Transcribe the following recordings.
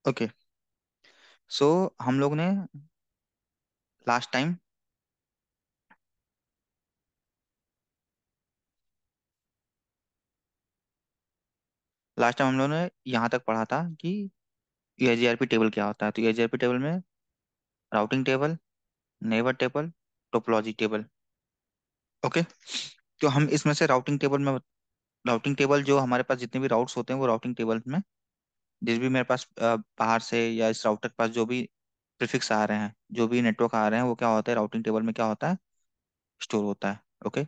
Okay. सो हम लोग ने लास्ट टाइम हम लोगों ने यहाँ तक पढ़ा था कि ईआईजीआरपी टेबल क्या होता है। तो ईआईजीआरपी टेबल में routing table, neighbour table, topology table. Okay. तो हम इसमें से राउटिंग टेबल जो हमारे पास जितने भी राउट्स होते हैं वो राउटिंग टेबल में, जिस भी मेरे पास बाहर से या इस राउटर के पास जो भी प्रीफिक्स आ रहे हैं, जो भी नेटवर्क आ रहे हैं, वो क्या होता है राउटिंग टेबल में क्या होता है, स्टोर होता है। ओके।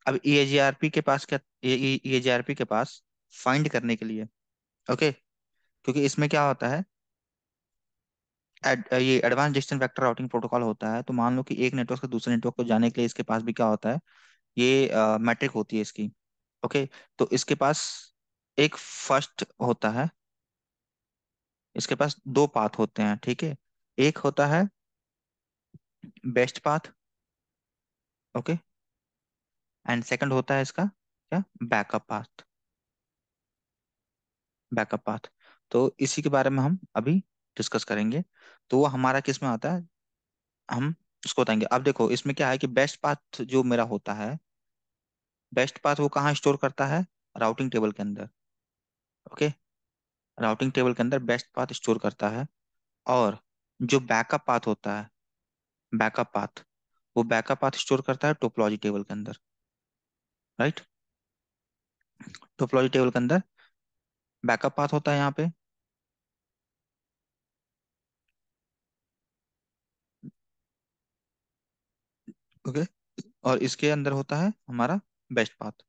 अब ईएजीआरपी के पास क्या, ईएजीआरपी के पास फाइंड करने के लिए, ओके, क्योंकि इसमें क्या होता है, ये advance distance vector routing protocol होता है। तो मान लो कि एक नेटवर्क से दूसरे नेटवर्क को जाने के लिए इसके पास भी क्या होता है, ये मैट्रिक होती है इसकी। ओके। तो इसके पास एक फर्स्ट होता है, इसके पास दो पाथ होते हैं, ठीक है। एक होता है best path, okay, and second होता है इसका क्या, बैकअप पाथ। Backup path. तो इसी के बारे में हम अभी डिस्कस करेंगे। तो वो हमारा किस में आता है, हम उसको बताएंगे। अब देखो इसमें क्या है कि बेस्ट पाथ जो मेरा होता है, बेस्ट पाथ वो कहाँ स्टोर करता है, राउटिंग टेबल के अंदर। ओके। राउटिंग टेबल के अंदर बेस्ट पाथ स्टोर करता है। और जो बैकअप पाथ होता है, बैकअप पाथ, वो बैकअप पाथ स्टोर करता है टोपोलॉजी टेबल के अंदर। राइट। टोपोलॉजी टेबल के अंदर बैकअप पाथ होता है यहाँ पे। ओके। और इसके अंदर होता है हमारा बेस्ट पाथ।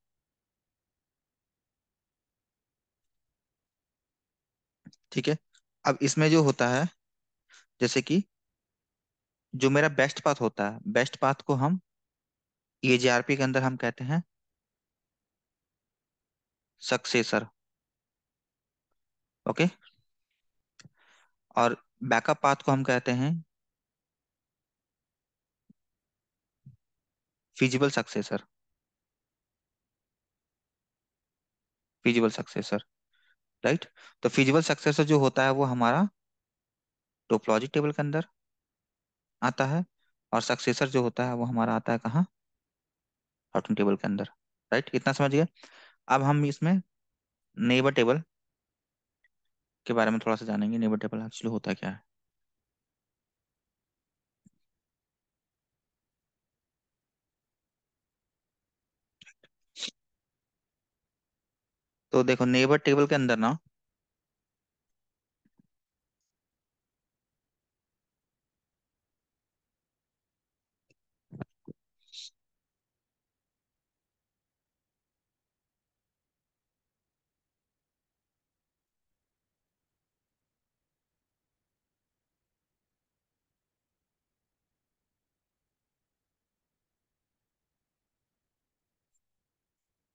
ठीक है। अब इसमें जो होता है, जैसे कि जो मेरा बेस्ट पाथ होता है, बेस्ट पाथ को हम ईएजीआरपी के अंदर हम कहते हैं सक्सेसर। ओके। और बैकअप पाथ को हम कहते हैं feasible successor. Feasible successor. Right. तो फिजिबल सक्सेसर जो होता है वो हमारा टोपोलॉजी टेबल के अंदर आता है, और सक्सेसर जो होता है वो हमारा आता है कहाँ, राउटिंग टेबल के अंदर। राइट, इतना समझ गए। अब हम इसमें नेबर टेबल के बारे में थोड़ा सा जानेंगे। नेबर टेबल एक्चुअली होता क्या है। तो देखो नेबर टेबल के अंदर ना,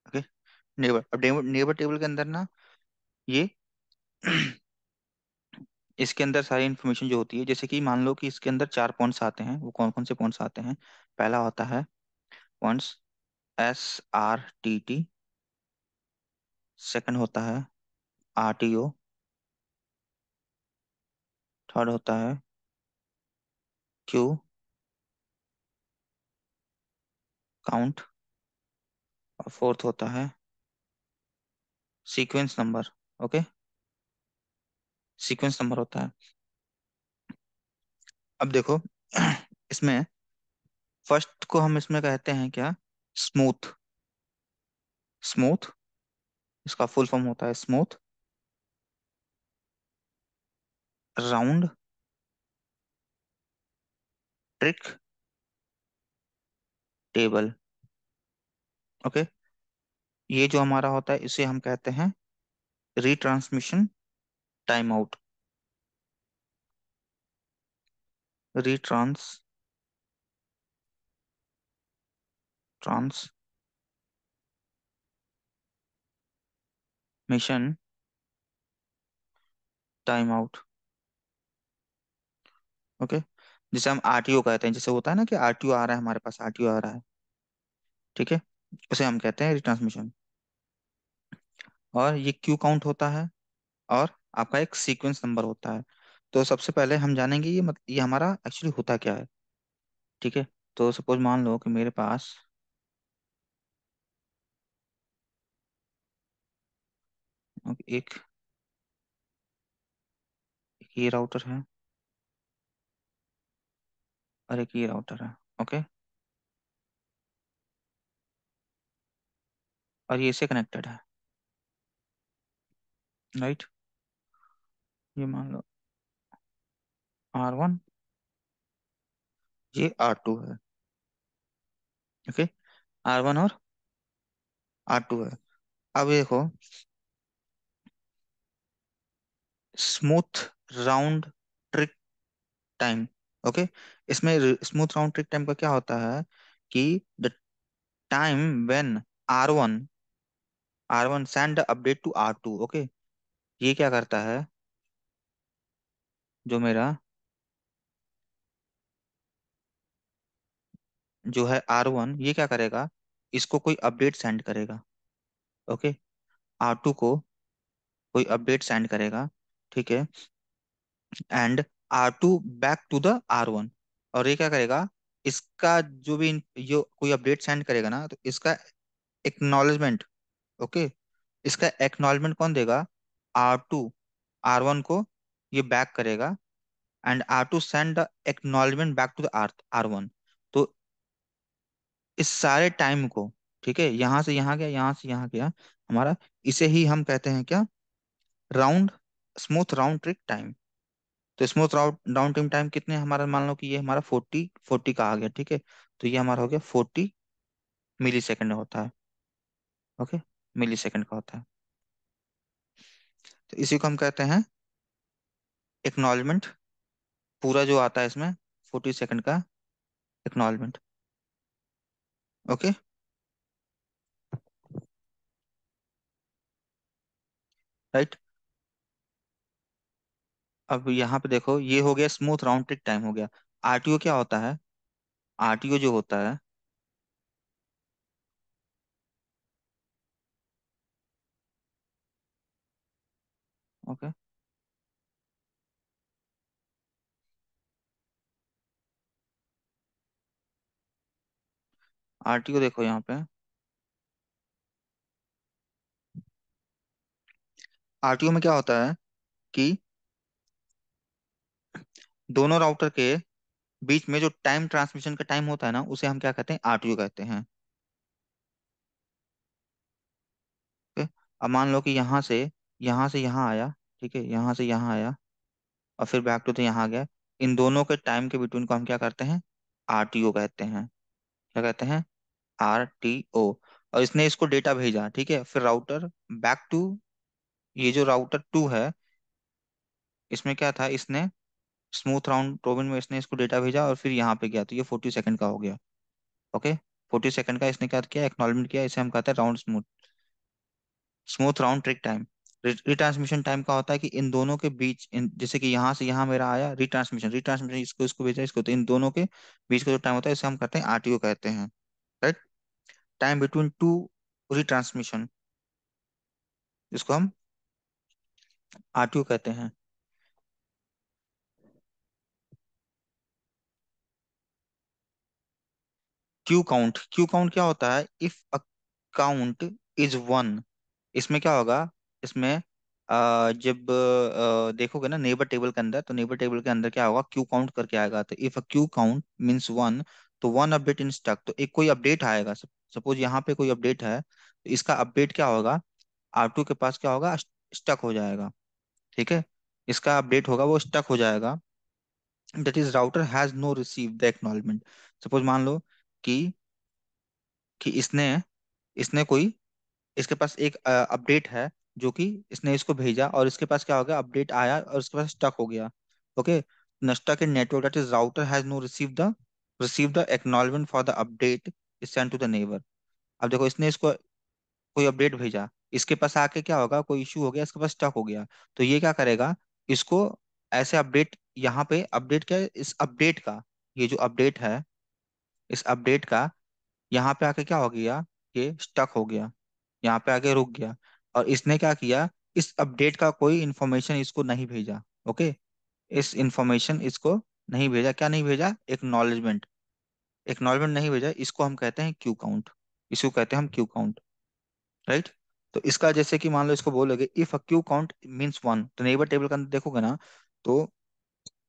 ओके, नेबर, अब नेबर टेबल के अंदर ना ये इसके अंदर सारी इन्फॉर्मेशन जो होती है, जैसे कि मान लो कि इसके अंदर चार पॉइंट्स आते हैं, वो कौन कौन से पॉइंट्स आते हैं। पहला होता है पॉइंट्स SRTT। सेकंड होता है RTO। थर्ड होता है क्यू काउंट। और फोर्थ होता है sequence number. Okay. Sequence number होता है। अब देखो इसमें फर्स्ट को हम इसमें कहते हैं क्या, स्मूथ। स्मूथ, इसका फुल फॉर्म होता है smooth round trick table. Okay. ये जो हमारा होता है इसे हम कहते हैं retransmission time out. Retransmission time out. Okay. जिसे हम RTO कहते हैं, जैसे होता है ना कि RTO आ रहा है, हमारे पास RTO आ रहा है, ठीक है, उसे हम कहते हैं रिट्रांसमिशन। और ये क्यू काउंट होता है, और आपका एक सीक्वेंस नंबर होता है। तो सबसे पहले हम जानेंगे ये हमारा एक्चुअली होता क्या है। ठीक है। तो सपोज मान लो कि मेरे पास एक एक ये राउटर है और एक ये राउटर है। ओके। और ये इससे कनेक्टेड है। राइट। ये मान लो R1, ये R2 है। ओके। R1 और R2 है। अब देखो, smooth round trip time. Okay. इसमें स्मूथ राउंड ट्रिक टाइम का क्या होता है कि the time when R1 R1 send update to R2। Okay. ये क्या करता है, जो मेरा जो है R1, ये क्या करेगा, इसको कोई अपडेट सेंड करेगा। ओके। R2 को कोई अपडेट सेंड करेगा। ठीक है। And R2 back to the R1। और ये क्या करेगा, इसका जो भी जो कोई अपडेट सेंड करेगा ना, तो इसका एक्नॉलेजमेंट। ओके। इसका एक्नॉलेजमेंट कौन देगा, R2 R1 को ये बैक करेगा। And R2 send the acknowledgement back to the R1। तो इस सारे टाइम को, ठीक है, यहां से यहाँ गया, यहां से यहाँ गया हमारा, इसे ही हम कहते हैं क्या, round smooth round trip time. तो smooth round round trip time कितने हमारा, मान लो कि ये हमारा 40 का आ गया। ठीक है। तो ये हमारा हो गया 40 मिली सेकेंड होता है। ओके। मिली सेकेंड का होता है। तो इसी को हम कहते हैं एक्नॉलेजमेंट। पूरा जो आता है इसमें 40 सेकेंड का एक्नॉलेजमेंट। ओके। राइट। अब यहाँ पे देखो, ये हो गया स्मूथ राउंड ट्रिप टाइम हो गया। आरटीओ क्या होता है, आरटीओ जो होता है, ओके, आरटीओ देखो यहाँ पे, आरटीओ में क्या होता है कि दोनों राउटर के बीच में जो टाइम ट्रांसमिशन का टाइम होता है ना, उसे हम क्या कहते हैं, आरटीओ कहते हैं। ओके। अब मान लो कि यहाँ से यहाँ आया। ठीक है, यहाँ से यहाँ आया और फिर बैक टू तो यहाँ आ गया। इन दोनों के टाइम के बिटवीन को हम क्या करते हैं, आरटीओ कहते हैं। क्या कहते हैं, आरटीओ। और इसने इसको डेटा भेजा। ठीक है। फिर राउटर बैक टू, ये जो राउटर 2 है, इसमें क्या था, इसने स्मूथ राउंड रोबिन में इसने इसको डेटा भेजा और फिर यहाँ पे गया, तो ये 40 सेकंड का हो गया। ओके। 40 सेकंड का इसने क्या किया, एक्नॉलेजमेंट किया। इसे हम कहते हैं round smooth smooth round trip time. Retransmission time का होता है कि इन दोनों के बीच, जैसे कि यहाँ से यहाँ मेरा आया, रिट्रांसमिशन रिट्रांसमिशन इसको इसको भेजा इसको, तो इन दोनों के बीच का जो टाइम होता है, इसे हम कहते हैं आरटीओ कहते हैं। Right. Time between two retransmission, इसको हम आरटीओ कहते हैं। क्यू काउंट क्या होता है, इफ अ काउंट इज 1। इसमें क्या होगा, इसमें जब देखोगे ना नेबर टेबल के अंदर, तो नेबर टेबल के अंदर क्या होगा, क्यू काउंट करके आएगा। तो if a queue count means 1, तो 1 अपडेट इन स्टक, तो एक कोई अपडेट आएगा। सपोज यहाँ पे कोई अपडेट है, तो इसका अपडेट क्या होगा, R2 के पास क्या होगा, स्टक हो जाएगा। ठीक है। इसका अपडेट होगा, वो स्टक हो जाएगा। That is router has no receive the acknowledgement. Suppose मान लो कि इसने इसने कोई, इसके पास एक अपडेट है, जो कि इसने इसको भेजा और इसके पास क्या हो गया, अपडेट आया और इसके पास स्टक हो गया। Okay. Stuck in network, that is router has no receive the acknowledgement for the update is send to the neighbour. अब देखो, इसने इसको कोई अपडेट भेजा, इसके पास आके क्या होगा, कोई इशू हो गया, इसके पास स्टक हो गया। तो ये क्या करेगा, इसको ऐसे अपडेट, यहाँ पे अपडेट क्या है, इस अपडेट का, ये जो अपडेट है, इस अपडेट का यहाँ पे आके क्या हो गया, ये स्टक हो गया, यहाँ पे आके रुक गया। और इसने क्या किया, इस अपडेट का कोई इंफॉर्मेशन इसको नहीं भेजा। ओके, इस इंफॉर्मेशन इसको नहीं भेजा, क्या नहीं भेजा, एक्नॉलेजमेंट, एक्नॉलेजमेंट नहीं भेजा, इसको हम कहते हैं क्यू काउंट, इसको कहते हैं हम क्यू काउंट। राइट। तो इसका जैसे कि मान लो इसको बोलोगे if a queue count means one, तो नेबर टेबल के अंदर देखोगे ना, तो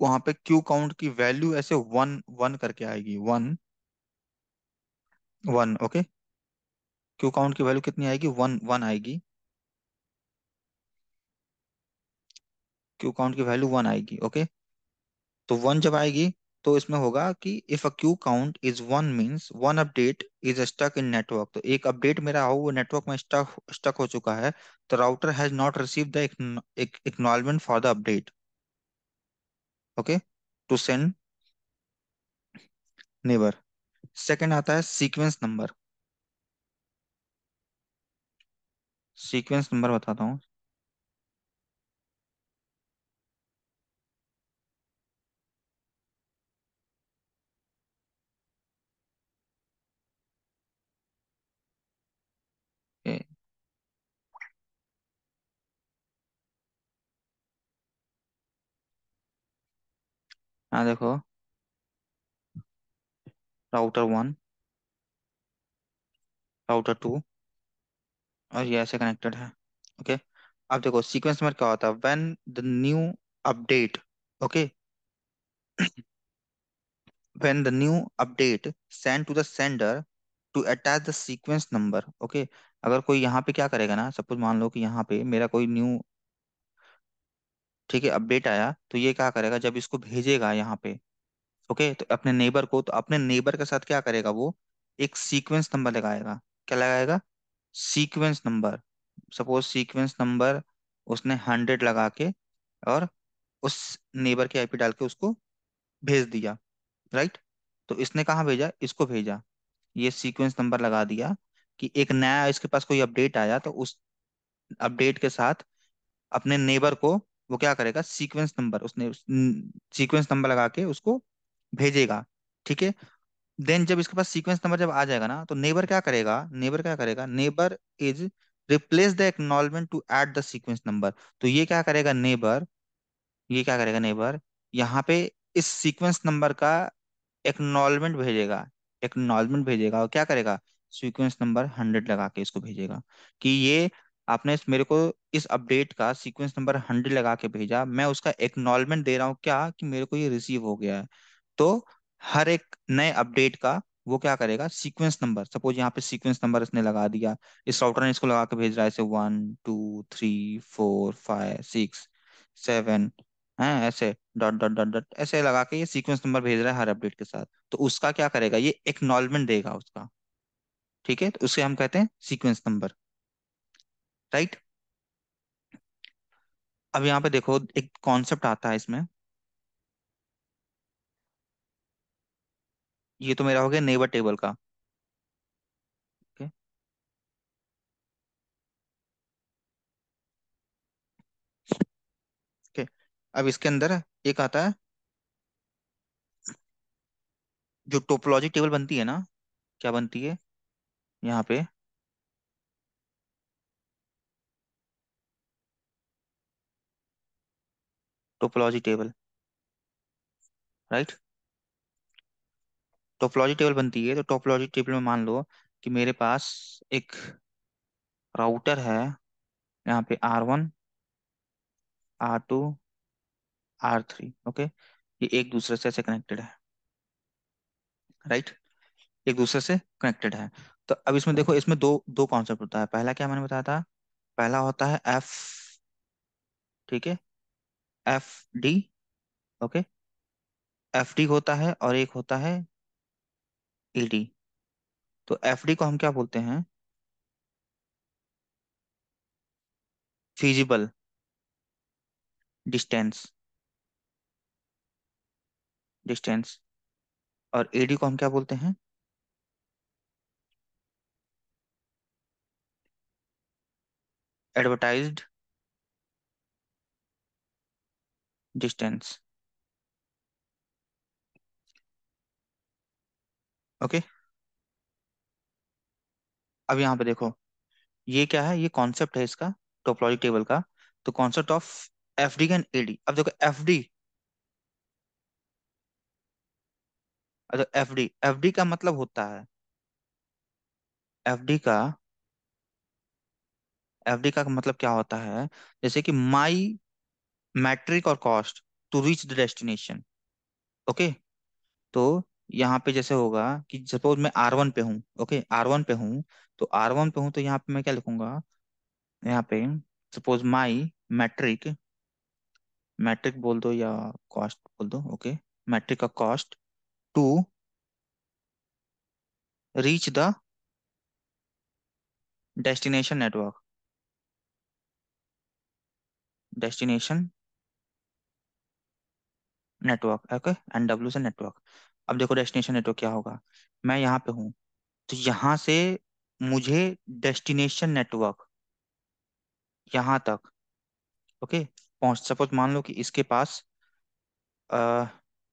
वहां पे क्यू काउंट की वैल्यू ऐसे वन वन करके आएगी, one one. Okay, queue count की वैल्यू कितनी आएगी, वन वन आएगी, क्यू काउंट की वैल्यू वन आएगी। ओके, तो वन जब आएगी तो इसमें होगा कि if a queue count is one means one update is stuck in network, तो एक अपडेट मेरा हो वो नेटवर्क में स्टक स्टक हो चुका है, तो router has not receive the acknowledgement for the update. Okay, to send neighbour. Second आता है सीक्वेंस नंबर। सीक्वेंस नंबर बताता हूँ। ये- हाँ देखो, राउटर वन, राउटर टू, और ये ऐसे कनेक्टेड है। ओके, अब देखो सीक्वेंस नंबर क्या होता है, when the new update, okay, when the new update sent to the sender to attach the sequence number। Okay, अगर कोई यहाँ पे क्या करेगा ना, सपोज मान लो कि यहाँ पे मेरा कोई न्यू, ठीक है, अपडेट आया, तो ये क्या करेगा जब इसको भेजेगा यहाँ पे, ओके, तो अपने नेबर को, तो अपने नेबर के साथ क्या करेगा वो, एक सीक्वेंस नंबर लगाएगा। क्या लगाएगा, sequence number. Suppose sequence number उसने 100 लगा के और उस नेबर की आईपी डाल के उसको भेज दिया। राइट। तो इसने कहाँ भेजा, इसको भेजा, ये सीक्वेंस नंबर लगा दिया कि एक नया इसके पास कोई अपडेट आया, तो उस अपडेट के साथ अपने नेबर को वो क्या करेगा, सीक्वेंस नंबर, उसने सीक्वेंस नंबर लगा के उसको भेजेगा। ठीक है। देन जब इसके पास सीक्वेंस नंबर जब आ जाएगा ना, तो नेबर क्या करेगा, नेबर क्या करेगा, neighbour is replace the acknowledgement to add the sequence number. तो ये क्या करेगा नेबर, ये क्या करेगा नेबर, यहाँ पे इस सीक्वेंस नंबर का एक्नॉलेजमेंट भेजेगा, एक्नॉलेजमेंट भेजेगा, और क्या करेगा, सीक्वेंस नंबर 100 लगा के इसको भेजेगा कि ये आपने मेरे को इस अपडेट का सीक्वेंस नंबर 100 लगा के भेजा, मैं उसका एक्नॉलेजमेंट दे रहा हूँ क्या, कि मेरे को ये रिसीव हो गया है। तो हर एक नए अपडेट का वो क्या करेगा, सीक्वेंस नंबर, सपोज यहाँ पे सीक्वेंस नंबर इसने लगा दिया, इस राउटर ने इसको लगा के भेज रहा है ऐसे 1 2 3 4 5 6 7 है, ऐसे डॉट डॉट डॉट डॉट ऐसे लगा के ये सीक्वेंस नंबर भेज रहा है हर अपडेट के साथ, तो उसका क्या करेगा, ये एक्नॉलेजमेंट देगा उसका। ठीक है, तो उसे हम कहते हैं सीक्वेंस नंबर। राइट। अब यहाँ पे देखो एक कॉन्सेप्ट आता है इसमें, ये तो मेरा हो गया नेबर टेबल का। ओके, अब इसके अंदर एक आता है जो टोपोलॉजी टेबल बनती है ना, क्या बनती है यहाँ पे, topology table. Right. Topology table बनती है, तो टोपोलॉजी टेबल में मान लो कि मेरे पास एक राउटर है, यहाँ पे R1, R2, R3। ओके, ये एक दूसरे से ऐसे कनेक्टेड है। राइट, एक दूसरे से कनेक्टेड है। तो अब इसमें देखो, इसमें दो दो कॉन्सेप्ट होता है, पहला क्या मैंने बताया था, पहला होता है एफ, ठीक है, FD। ओके, FD होता है और एक होता है ED। तो FD को हम क्या बोलते हैं, फिजिबल डिस्टेंस, डिस्टेंस। और AD को हम क्या बोलते हैं, एडवर्टाइज्ड डिस्टेंस। ओके, अब यहाँ पे देखो, ये क्या है, ये कॉन्सेप्ट है इसका, टोपोलॉजी टेबल का। तो concept of FD and AD. अब देखो एफडी, अच्छा एफडी, एफडी का मतलब होता है, एफडी का, एफडी का मतलब क्या होता है, जैसे कि माई मैट्रिक और cost to reach the destination. Okay, तो यहाँ पे जैसे होगा कि सपोज मैं R1 पे हूँ, ओके R1 पे हूँ, तो R1 पे हूँ तो यहाँ पे मैं क्या लिखूंगा, यहाँ पे सपोज माई मैट्रिक, मैट्रिक बोल दो या कॉस्ट बोल दो, ओके, मैट्रिक का cost to reach the destination network, destination network, okay, NW से नेटवर्क। अब देखो डेस्टिनेशन नेटवर्क क्या होगा, मैं यहाँ पे हूँ, तो यहाँ से मुझे डेस्टिनेशन नेटवर्क यहाँ तक, ओके, पहुँच, सपोज मान लो कि इसके पास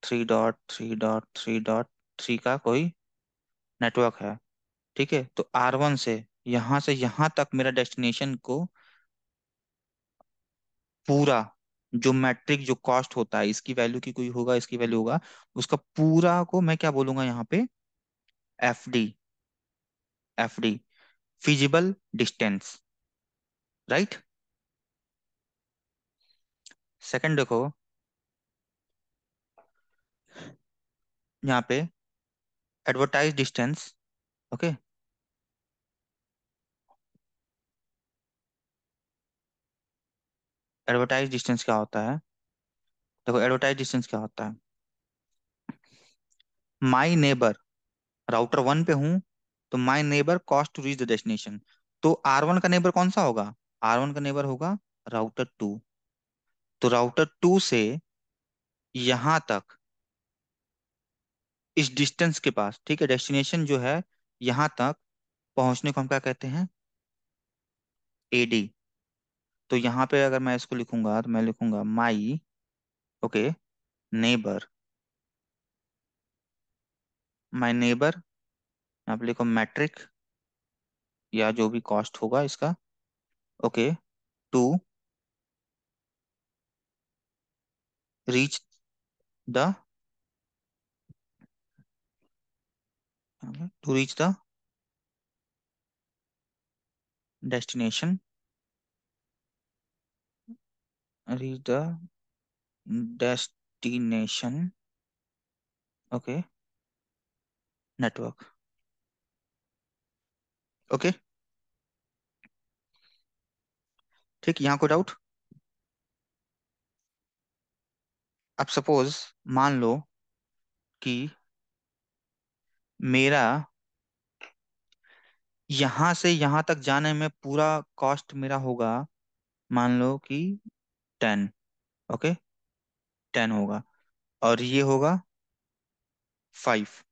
3.3.3.3 का कोई नेटवर्क है, ठीक है, तो R1 से यहाँ तक मेरा डेस्टिनेशन को पूरा, जो मैट्रिक जो कॉस्ट होता है, इसकी वैल्यू की कोई होगा, इसकी वैल्यू होगा, उसका पूरा को मैं क्या बोलूंगा यहाँ पे, FD, FD, feasible distance, right. Second देखो, यहाँ पे advertise distance, okay, advertise distance क्या होता है, देखो एडवर्टाइज डिस्टेंस क्या होता है, माई नेबर, राउटर 1 पे हूँ, तो my neighbour cost to reach the destination, तो R1 का नेबर कौन सा होगा, R1 का नेबर होगा राउटर 2, तो राउटर 2 से यहाँ तक, इस डिस्टेंस के पास, ठीक है, डेस्टिनेशन जो है यहाँ तक पहुंचने को हम क्या कहते हैं, AD। तो यहाँ पे अगर मैं इसको लिखूंगा तो मैं लिखूंगा माई, ओके, नेबर, माई नेबर, यहाँ पे लिखो मैट्रिक या जो भी कॉस्ट होगा इसका, okay, to reach the, to reach the destination, reach the destination, okay, network, okay, ठीक, यहाँ को डाउट। अब सपोज मान लो कि मेरा यहाँ से यहाँ तक जाने में पूरा कॉस्ट मेरा होगा, मान लो कि 10, ओके, 10 होगा, और ये होगा 5,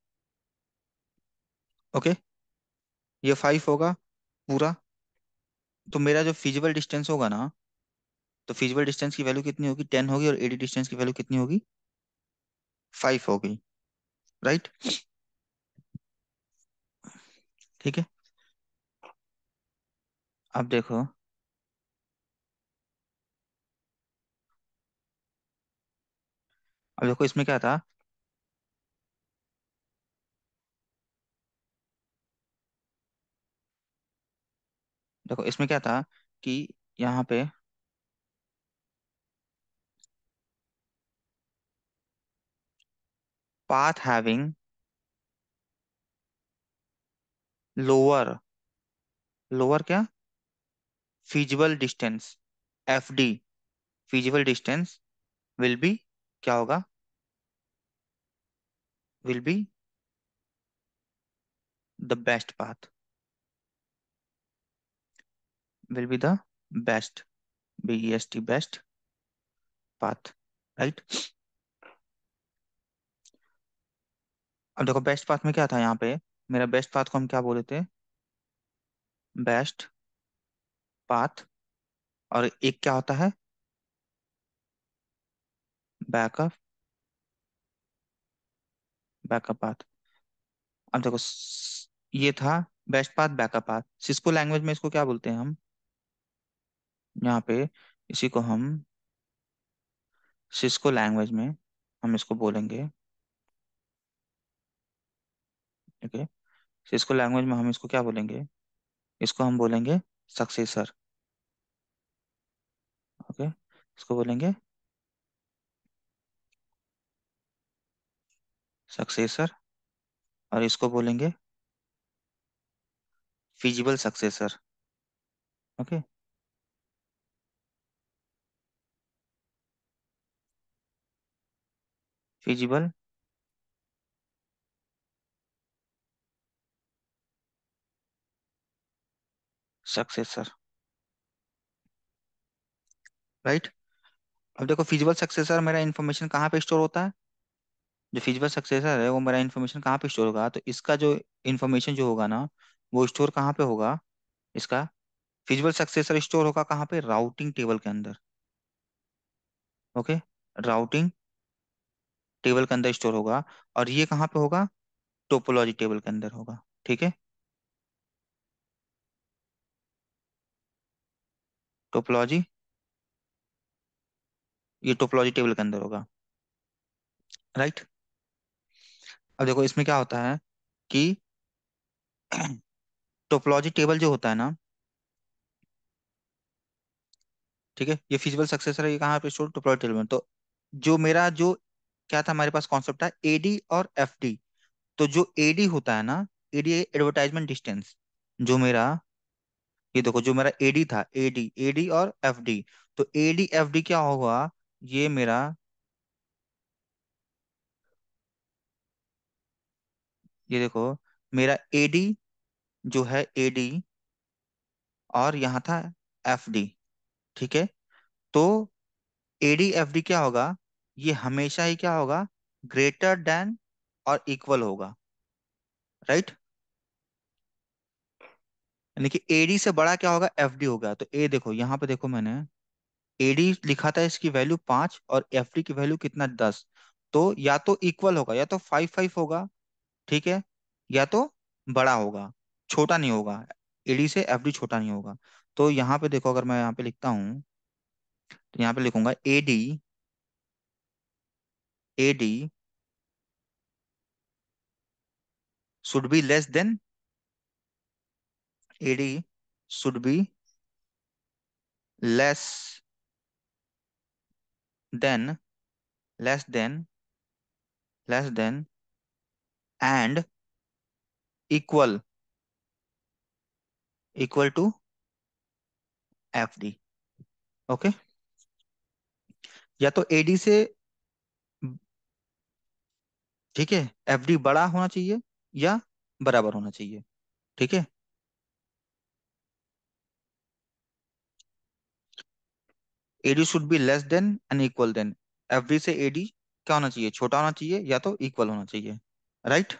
ओके, ये 5 होगा पूरा, तो मेरा जो फिजिबल डिस्टेंस होगा ना, तो फिजिबल डिस्टेंस की वैल्यू कितनी होगी, 10 होगी, और AD डिस्टेंस की वैल्यू कितनी होगी, 5 होगी, राइट, ठीक है। अब देखो, अब देखो इसमें क्या था, देखो इसमें क्या था कि यहाँ पे पाथ हैविंग लोअर, लोअर क्या, feasible distance, FD, feasible distance will be, क्या होगा, will be the best path, will be the best, BEST, best path, right. अब देखो बेस्ट पाथ में क्या था यहाँ पे, मेरा बेस्ट पाथ को हम क्या बोले थे, बेस्ट पाथ, और एक क्या होता है, बैकअप, बैकअप पाथ। अब देखो ये था best path, backup path, Cisco language में इसको क्या बोलते हैं हम, यहाँ पे इसी को हम सिस्को लैंग्वेज में हम इसको बोलेंगे। ओके, सिस्को लैंग्वेज में हम इसको क्या बोलेंगे? इसको हम बोलेंगे सक्सेसर। ओके, इसको बोलेंगे सक्सेसर, और इसको बोलेंगे feasible successor. Okay, feasible successor. Right. अब देखो, फिजिबल सक्सेसर मेरा इन्फॉर्मेशन कहाँ पे स्टोर होता है? जो फिजिबल सक्सेसर है वो मेरा इन्फॉर्मेशन कहाँ पे स्टोर होगा? तो इसका जो इन्फॉर्मेशन जो होगा ना, वो स्टोर कहाँ पे होगा? इसका फिजिबल सक्सेसर स्टोर होगा कहाँ पे? राउटिंग टेबल के अंदर। ओके, राउटिंग टेबल के अंदर स्टोर होगा। और ये कहाँ पे होगा? टोपोलॉजी टेबल के अंदर होगा। ठीक है, टोपोलॉजी, ये टोपोलॉजी टेबल के अंदर होगा। राइट। अब देखो इसमें क्या होता है कि टोपोलॉजी टेबल जो होता है ना, ठीक है, ये फिजिबल सक्सेसर है, ये कहाँ पे स्टोर? टोपोलॉजी टेबल में। तो जो मेरा जो क्या था, हमारे पास कॉन्सेप्ट था एडी और एफडी। तो जो एडी होता है ना, एडी एडवर्टाइजमेंट डिस्टेंस, जो मेरा, ये देखो जो मेरा एडी था, एडी एडी और एफडी। तो एडी एफडी क्या होगा? ये मेरा, ये देखो मेरा एडी जो है, एडी, और यहाँ था एफडी। ठीक है, तो एडी एफडी क्या होगा? ये हमेशा ही क्या होगा? ग्रेटर देन और इक्वल होगा। राइट। यानी कि एडी से बड़ा क्या होगा? एफडी होगा। तो ए देखो यहाँ पे, देखो मैंने एडी लिखा था, इसकी वैल्यू 5 और एफडी की वैल्यू कितना? 10। तो या तो इक्वल होगा, या तो 5 5 होगा। ठीक है, या तो बड़ा होगा, छोटा नहीं होगा। एडी से एफडी छोटा नहीं होगा। तो यहाँ पे देखो, अगर मैं यहाँ पे लिखता हूँ, तो यहाँ पे लिखूंगा AD, AD should be less than, AD should be less than, less than, less than and equal, equal to FD. Okay, या तो एडी से, ठीक है, एफडी बड़ा होना चाहिए या बराबर होना चाहिए। ठीक है, AD should be less than and equal than, FD से एडी क्या होना चाहिए? छोटा होना चाहिए या तो इक्वल होना चाहिए। राइट।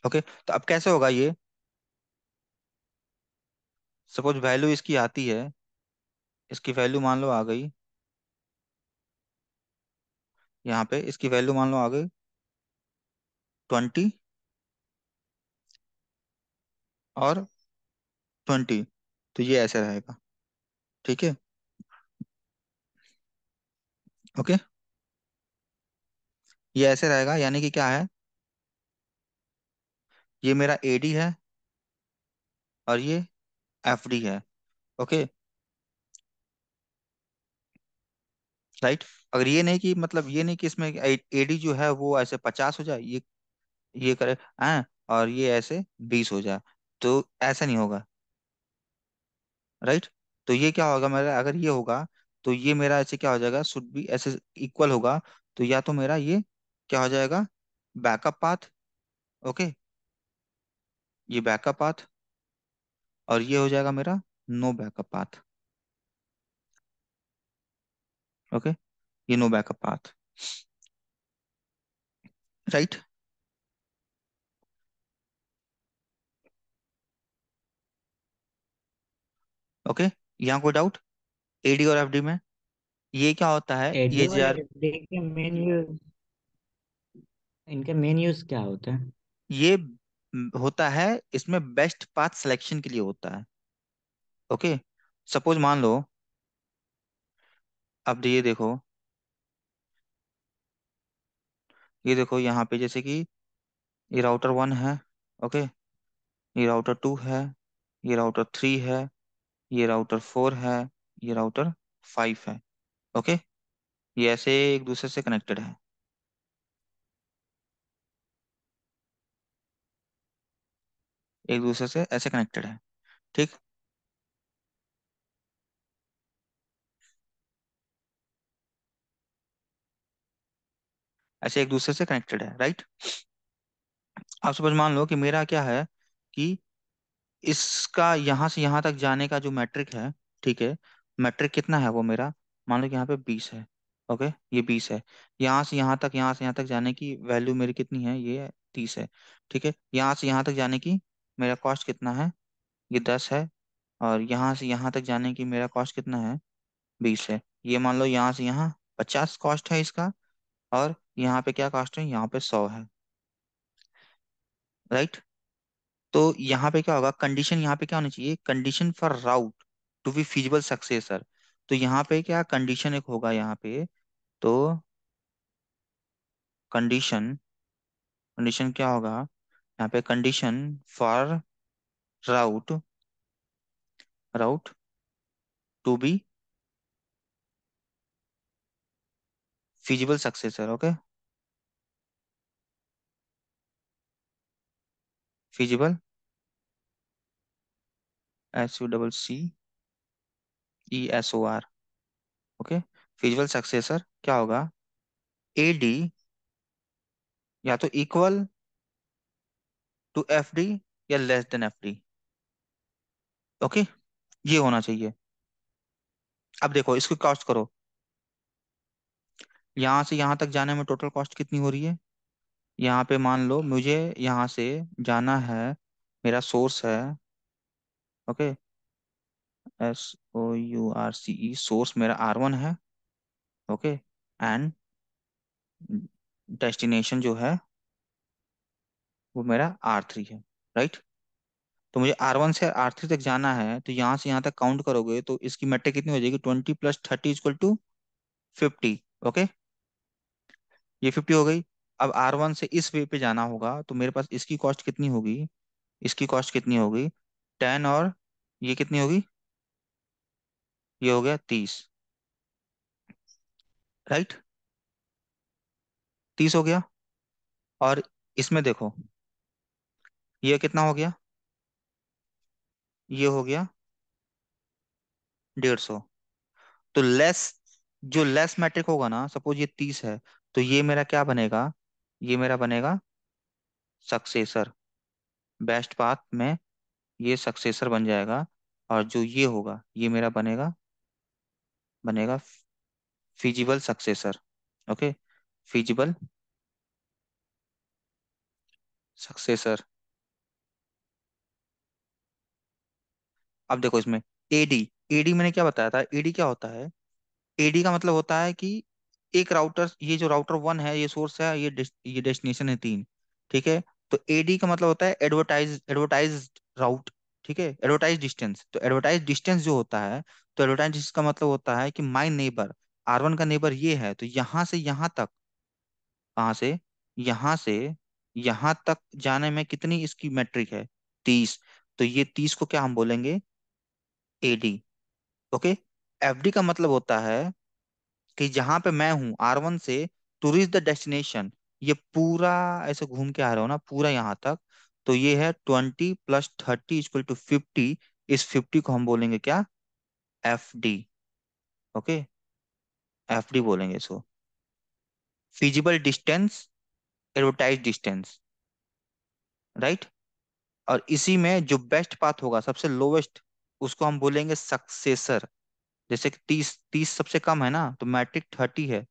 ओके, तो अब कैसे होगा ये? सपोज वैल्यू इसकी आती है, इसकी वैल्यू मान लो आ गई, यहाँ पे इसकी वैल्यू मान लो आ गई 20 और 20। तो ये ऐसे रहेगा। ठीक है, ओके, ये ऐसे रहेगा, यानी कि क्या है? ये मेरा एडी है और ये एफडी है। Okay, right. अगर ये नहीं कि, मतलब ये नहीं कि इसमें एडी जो है वो ऐसे 50 हो जाए, ये करे, हाँ, और ये ऐसे 20 हो जाए, तो ऐसा नहीं होगा। राइट। तो ये क्या होगा मेरा? अगर ये होगा, तो ये मेरा ऐसे क्या हो जाएगा? शुड बी ऐसे इक्वल होगा। तो या तो मेरा ये क्या हो जाएगा? Backup path. ओके, ये बैकअप पाथ, और ये हो जाएगा मेरा नो बैकअप पाथ। ओके, ये no backup path. Right. Okay, यहाँ कोई डाउट एडी और एफडी में? ये क्या होता है? एडी ये और जार, एफडी के मेन यूज, इनके मेन यूज क्या होते हैं? ये होता है, इसमें बेस्ट पाथ सिलेक्शन के लिए होता है। ओके, सपोज मान लो अब ये देखो, ये देखो यहाँ पे जैसे कि ये राउटर 1 है, ओके, ये राउटर 2 है, ये राउटर 3 है, ये राउटर 4 है, ये राउटर 5 है, ओके। ये ऐसे एक दूसरे से कनेक्टेड है, एक दूसरे से ऐसे कनेक्टेड है, ठीक। ऐसे एक दूसरे से कनेक्टेड है, राइट। आप सपोज मान लो कि मेरा क्या है कि इसका यहाँ से यहाँ तक जाने का जो मैट्रिक है, ठीक है, मैट्रिक कितना है वो मेरा, मान लो कि यहाँ पे 20 है, ओके, ये 20 है। यहाँ से यहाँ तक, यहाँ से यहाँ तक जाने की वैल्यू मेरी कितनी है, ये 30 है, ठीक है। यहाँ से यहाँ तक जाने की मेरा कॉस्ट कितना है, ये 10 है। और यहाँ से यहाँ तक जाने की मेरा कॉस्ट कितना है, 20 है। ये मान लो यहाँ से यहाँ 50 कॉस्ट है इसका, और यहाँ पे क्या कॉस्ट है, यहाँ पे 100 है, राइट। तो यहाँ पे क्या होगा, कंडीशन यहाँ पे क्या होनी चाहिए, condition for route to be feasible successor. तो यहाँ पे क्या कंडीशन एक होगा यहाँ पे, तो कंडीशन, कंडीशन क्या होगा यहाँ पे, condition for route, route to be feasible successor, okay, feasible, SUCCESOR, okay. Feasible successor क्या होगा, AD या तो इक्वल टू FD या लेस देन FD, ओके, ये होना चाहिए। अब देखो इसको कॉस्ट करो, यहाँ से यहाँ तक जाने में टोटल कॉस्ट कितनी हो रही है, यहाँ पे मान लो मुझे यहाँ से जाना है, मेरा सोर्स है, ओके, SOURCE, सोर्स मेरा R1 है, ओके, एंड डेस्टिनेशन जो है वो मेरा R3 है, राइट। तो मुझे R1 से R3 तक जाना है, तो यहाँ से यहाँ तक काउंट करोगे तो इसकी मेट्रिक कितनी हो जाएगी, 20 + 30 = 50, ओके, ये 50 हो गई। अब R1 से इस वे पे जाना होगा, तो मेरे पास इसकी कॉस्ट कितनी होगी, इसकी कॉस्ट कितनी होगी, 10, और ये कितनी होगी, ये हो गया 30, राइट, 30 हो गया। और इसमें देखो ये कितना हो गया, ये हो गया 150। तो लेस, जो लेस मैट्रिक होगा ना, सपोज ये 30 है, तो ये मेरा क्या बनेगा, ये मेरा बनेगा सक्सेसर, बेस्ट पाथ में ये सक्सेसर बन जाएगा। और जो ये होगा ये मेरा बनेगा, बनेगा feasible successor, okay, feasible successor. अब देखो इसमें एडी, एडी मैंने क्या बताया था, एडी क्या होता है, एडी का मतलब होता है कि एक राउटर, ये जो राउटर 1 है ये सोर्स है, ये डेस्टिनेशन है 3, ठीक है। तो एडी का मतलब होता है एडवर्टाइज राउट, ठीक है, एडवर्टाइज डिस्टेंस। तो एडवर्टाइज डिस्टेंस जो होता है, तो एडवर्टाइज डिस्टेंस का मतलब होता है कि माई नेबर, R1 का नेबर ये है, तो यहाँ से यहाँ तक, कहाँ से, यहाँ से यहाँ तक जाने में कितनी इसकी मैट्रिक है, 30। तो ये 30 को क्या हम बोलेंगे, AD, ओके। FD का मतलब होता है कि जहां पे मैं हूं R1 से, टू रीच द डेस्टिनेशन, ये पूरा ऐसे घूम के आ रहा हो ना पूरा यहाँ तक, तो ये है 20 + 30 = 50। इस 50 को हम बोलेंगे क्या, FD, ओके, FD बोलेंगे इसको, feasible distance, advertise distance, right. और इसी में जो बेस्ट पाथ होगा, सबसे लोवेस्ट, उसको हम बोलेंगे सक्सेसर। जैसे कि 30 सबसे कम है ना, तो मैट्रिक 30 है,